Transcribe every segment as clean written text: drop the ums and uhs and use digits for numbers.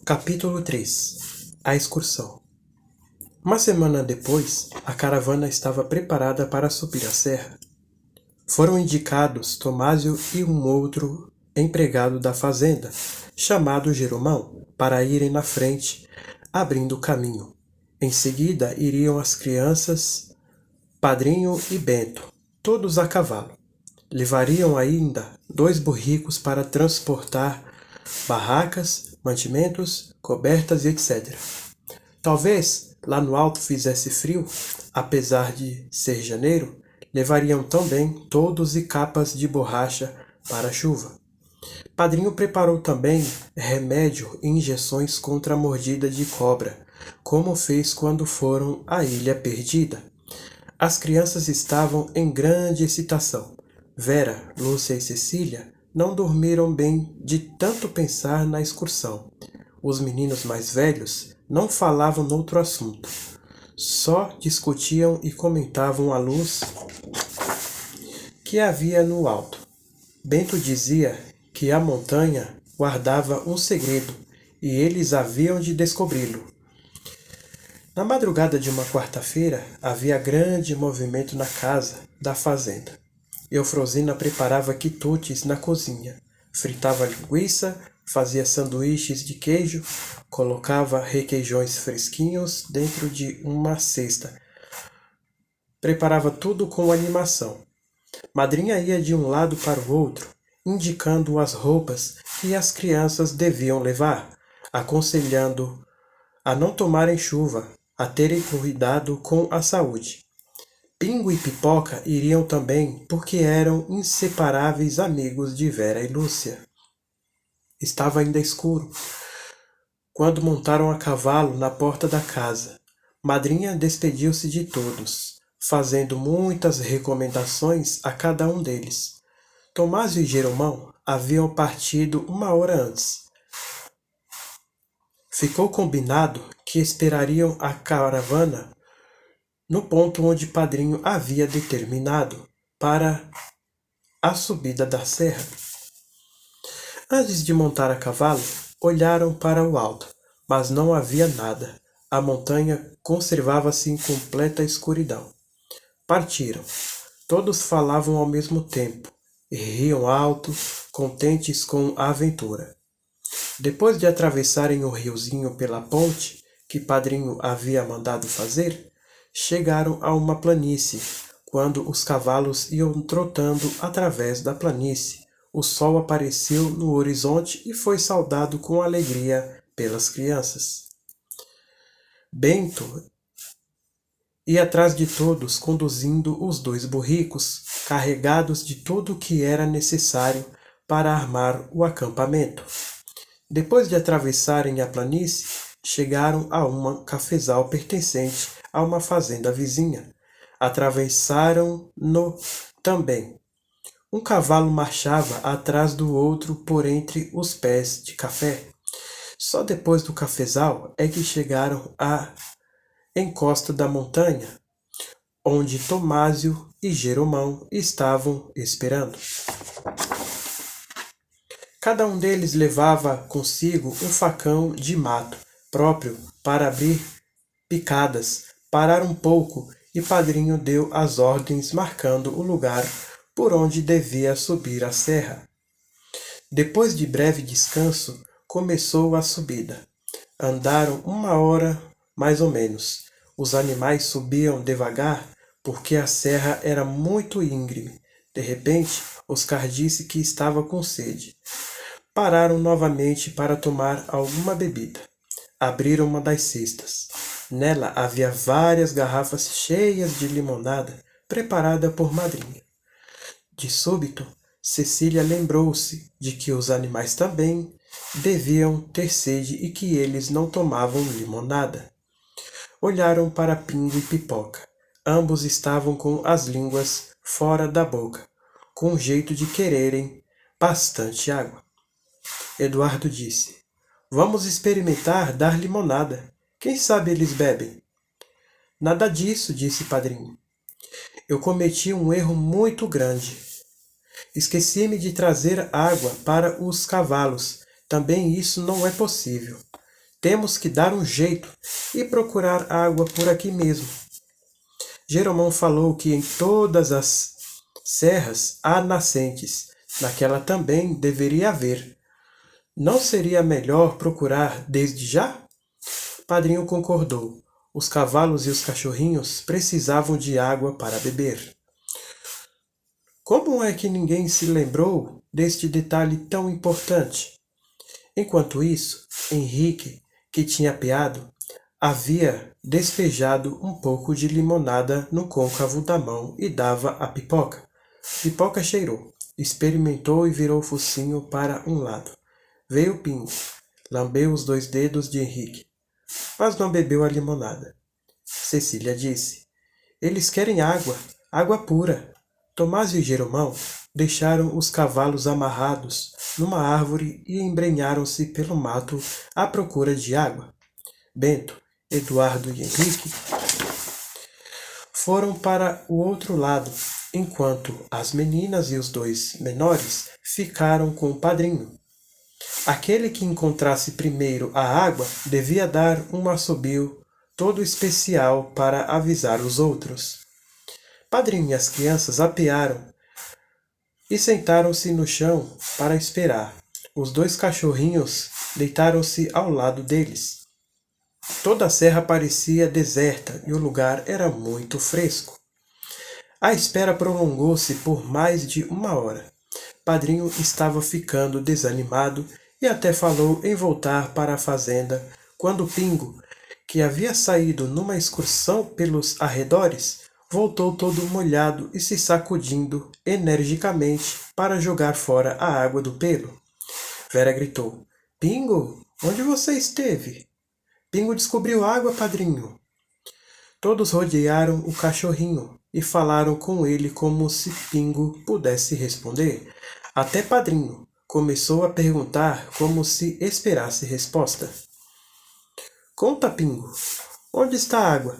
Capítulo 3. A excursão. Uma semana depois, a caravana estava preparada para subir a serra. Foram indicados Tomásio e um outro empregado da fazenda, chamado Jeromão, para irem na frente, abrindo o caminho. Em seguida iriam as crianças, Padrinho e Bento, todos a cavalo. Levariam ainda 2 burricos para transportar barracas, mantimentos, cobertas e etc. Talvez lá no alto fizesse frio, apesar de ser janeiro, levariam também toldos e capas de borracha para a chuva. Padrinho preparou também remédio e injeções contra a mordida de cobra, como fez quando foram à Ilha Perdida. As crianças estavam em grande excitação. Vera, Lúcia e Cecília não dormiram bem de tanto pensar na excursão. Os meninos mais velhos não falavam noutro assunto. Só discutiam e comentavam a luz que havia no alto. Bento dizia que a montanha guardava um segredo e eles haviam de descobri-lo. Na madrugada de uma quarta-feira, havia grande movimento na casa da fazenda. Eufrosina preparava quitutes na cozinha, fritava linguiça, fazia sanduíches de queijo, colocava requeijões fresquinhos dentro de uma cesta. Preparava tudo com animação. Madrinha ia de um lado para o outro, indicando as roupas que as crianças deviam levar, aconselhando a não tomarem chuva, a terem cuidado com a saúde. Pingo e Pipoca iriam também porque eram inseparáveis amigos de Vera e Lúcia. Estava ainda escuro quando montaram a cavalo na porta da casa. Madrinha despediu-se de todos, fazendo muitas recomendações a cada um deles. Tomásio e Jeromão haviam partido 1 hora antes. Ficou combinado que esperariam a caravana no ponto onde Padrinho havia determinado para a subida da serra. Antes de montar a cavalo, olharam para o alto, mas não havia nada. A montanha conservava-se em completa escuridão. Partiram. Todos falavam ao mesmo tempo e riam alto, contentes com a aventura. Depois de atravessarem o riozinho pela ponte que Padrinho havia mandado fazer, chegaram a uma planície. Quando os cavalos iam trotando através da planície, o sol apareceu no horizonte e foi saudado com alegria pelas crianças. Bento ia atrás de todos, conduzindo os 2 burricos, carregados de tudo o que era necessário para armar o acampamento. Depois de atravessarem a planície, chegaram a um cafezal pertencente a uma fazenda vizinha. Atravessaram-no também. Um cavalo marchava atrás do outro por entre os pés de café. Só depois do cafezal é que chegaram à encosta da montanha, onde Tomásio e Jeromão estavam esperando. Cada um deles levava consigo um facão de mato, próprio para abrir picadas. Pararam um pouco e Padrinho deu as ordens marcando o lugar por onde devia subir a serra. Depois de breve descanso, começou a subida. Andaram 1 hora, mais ou menos. Os animais subiam devagar porque a serra era muito íngreme. De repente, Oscar disse que estava com sede. Pararam novamente para tomar alguma bebida. Abriram uma das cestas. Nela havia várias garrafas cheias de limonada preparada por Madrinha. De súbito, Cecília lembrou-se de que os animais também deviam ter sede e que eles não tomavam limonada. Olharam para Pingo e Pipoca. Ambos estavam com as línguas fora da boca, com jeito de quererem bastante água. Eduardo disse: "Vamos experimentar dar limonada. Quem sabe eles bebem?" "Nada disso", disse Padrinho. "Eu cometi um erro muito grande. Esqueci-me de trazer água para os cavalos. Também isso não é possível." Temos que dar um jeito e procurar água por aqui mesmo. Jeromão falou que em todas as serras há nascentes. Naquela também deveria haver. Não seria melhor procurar desde já? Padrinho concordou. Os cavalos e os cachorrinhos precisavam de água para beber. Como é que ninguém se lembrou deste detalhe tão importante? Enquanto isso, Henrique, que tinha apeado, havia despejado um pouco de limonada no côncavo da mão e dava a Pipoca. Pipoca cheirou, experimentou e virou o focinho para um lado. Veio Pingo, lambeu os 2 dedos de Henrique, mas não bebeu a limonada. Cecília disse: eles querem água, água pura. Tomásio e Jeromão deixaram os cavalos amarrados numa árvore e embrenharam-se pelo mato à procura de água. Bento, Eduardo e Henrique foram para o outro lado, enquanto as meninas e os 2 menores ficaram com o padrinho. Aquele que encontrasse primeiro a água devia dar um assobio todo especial para avisar os outros. Padrinho e as crianças apearam e sentaram-se no chão para esperar. Os 2 cachorrinhos deitaram-se ao lado deles. Toda a serra parecia deserta e o lugar era muito fresco. A espera prolongou-se por mais de 1 hora. Padrinho estava ficando desanimado e até falou em voltar para a fazenda, quando Pingo, que havia saído numa excursão pelos arredores, voltou todo molhado e se sacudindo energicamente para jogar fora a água do pelo. Vera gritou: Pingo, onde você esteve? Pingo descobriu água, padrinho. Todos rodearam o cachorrinho e falaram com ele como se Pingo pudesse responder. Até Padrinho começou a perguntar como se esperasse resposta. Conta, Pingo, onde está a água?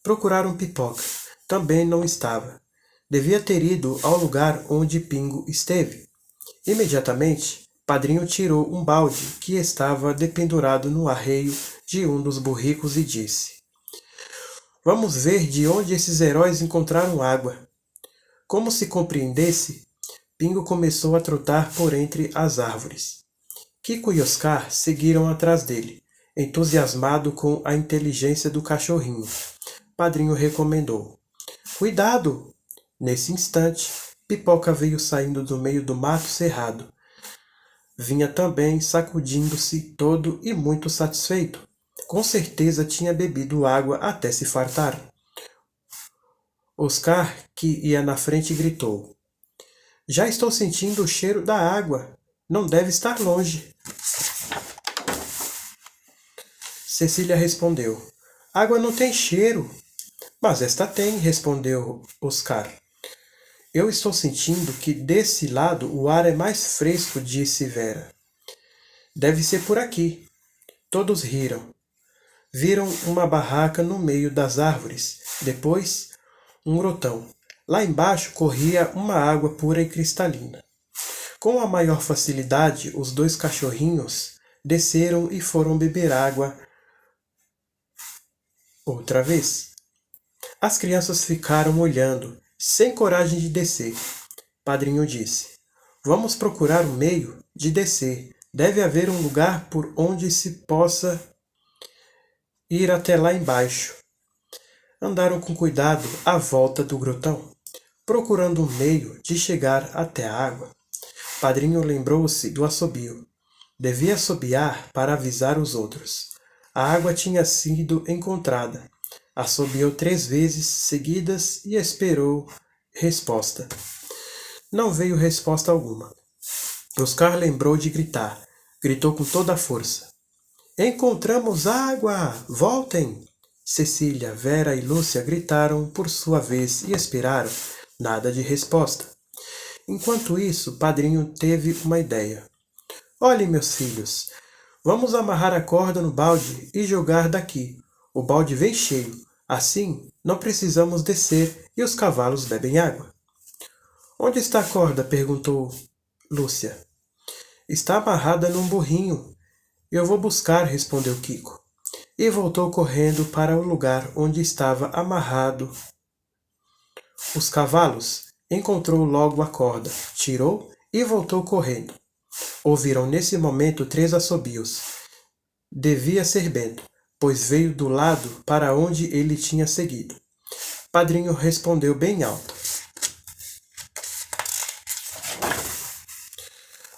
Procuraram Pipoca. Também não estava. Devia ter ido ao lugar onde Pingo esteve. Imediatamente, Padrinho tirou um balde que estava dependurado no arreio de um dos burricos e disse: Vamos ver de onde esses heróis encontraram água. Como se compreendesse, Pingo começou a trotar por entre as árvores. Kiko e Oscar seguiram atrás dele, entusiasmado com a inteligência do cachorrinho. Padrinho recomendou: Cuidado! Nesse instante, Pipoca veio saindo do meio do mato cerrado. Vinha também sacudindo-se todo e muito satisfeito. Com certeza tinha bebido água até se fartar. Oscar, que ia na frente, gritou: Já estou sentindo o cheiro da água. Não deve estar longe. Cecília respondeu: Água não tem cheiro. Mas esta tem, respondeu Oscar. Eu estou sentindo que desse lado o ar é mais fresco, disse Vera. Deve ser por aqui. Todos riram. Viram uma barraca no meio das árvores. Depois, um grotão. Lá embaixo corria uma água pura e cristalina. Com a maior facilidade, os 2 cachorrinhos desceram e foram beber água outra vez. As crianças ficaram olhando, sem coragem de descer. Padrinho disse: Vamos procurar um meio de descer. Deve haver um lugar por onde se possa ir até lá embaixo. Andaram com cuidado à volta do grotão, procurando um meio de chegar até a água. Padrinho lembrou-se do assobio. Devia assobiar para avisar os outros. A água tinha sido encontrada. Assobiou 3 vezes seguidas e esperou resposta. Não veio resposta alguma. Oscar lembrou de gritar. Gritou com toda a força: Encontramos água! Voltem! Cecília, Vera e Lúcia gritaram por sua vez e esperaram. Nada de resposta. Enquanto isso, Padrinho teve uma ideia. Olhem, meus filhos, vamos amarrar a corda no balde e jogar daqui. O balde vem cheio. Assim, não precisamos descer e os cavalos bebem água. Onde está a corda? Perguntou Lúcia. Está amarrada num burrinho. Eu vou buscar, respondeu Kiko. E voltou correndo para o lugar onde estava amarrado os cavalos. Encontrou logo a corda, tirou e voltou correndo. Ouviram nesse momento 3 assobios. Devia ser Bento, pois veio do lado para onde ele tinha seguido. Padrinho respondeu bem alto.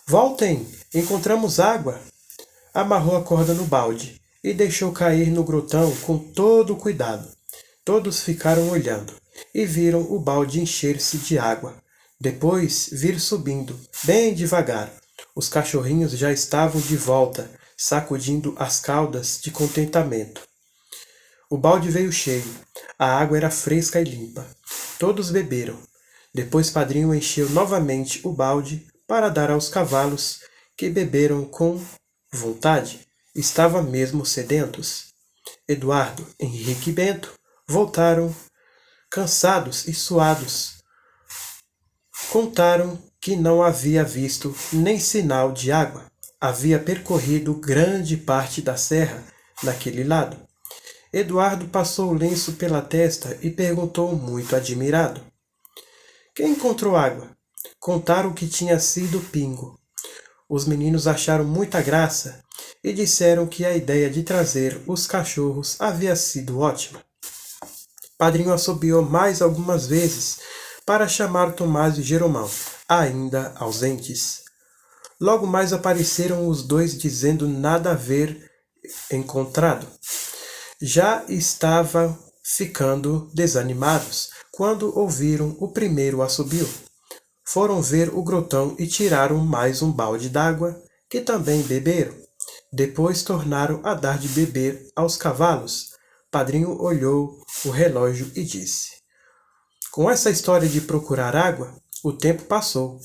Voltem, encontramos água. Amarrou a corda no balde e deixou cair no grotão com todo cuidado. Todos ficaram olhando e viram o balde encher-se de água. Depois vir subindo, bem devagar. Os cachorrinhos já estavam de volta, sacudindo as caudas de contentamento. O balde veio cheio. A água era fresca e limpa. Todos beberam. Depois Padrinho encheu novamente o balde para dar aos cavalos, que beberam com vontade. Estavam mesmo sedentos. Eduardo, Henrique e Bento voltaram cansados e suados. Contaram que não havia visto nem sinal de água. Havia percorrido grande parte da serra naquele lado. Eduardo passou o lenço pela testa e perguntou muito admirado. Quem encontrou água? Contaram que tinha sido Pingo. Os meninos acharam muita graça e disseram que a ideia de trazer os cachorros havia sido ótima. Padrinho assobiou mais algumas vezes para chamar Tomás e Jeromão, ainda ausentes. Logo mais apareceram os dois dizendo nada a ver encontrado. Já estavam ficando desanimados quando ouviram o primeiro assobio. Foram ver o grotão e tiraram mais um balde d'água, que também beberam. Depois tornaram a dar de beber aos cavalos. Padrinho olhou o relógio e disse: com essa história de procurar água, o tempo passou.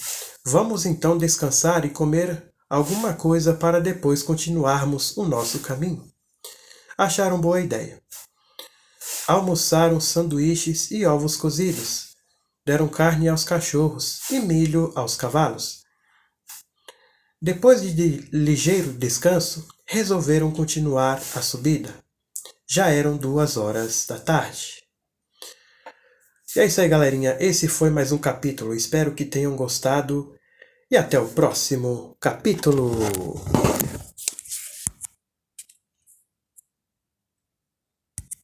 Vamos então descansar e comer alguma coisa para depois continuarmos o nosso caminho. Acharam boa ideia. Almoçaram sanduíches e ovos cozidos. Deram carne aos cachorros e milho aos cavalos. Depois de ligeiro descanso, resolveram continuar a subida. Já eram 2 horas da tarde. E é isso aí, galerinha. Esse foi mais um capítulo. Espero que tenham gostado. E até o próximo capítulo.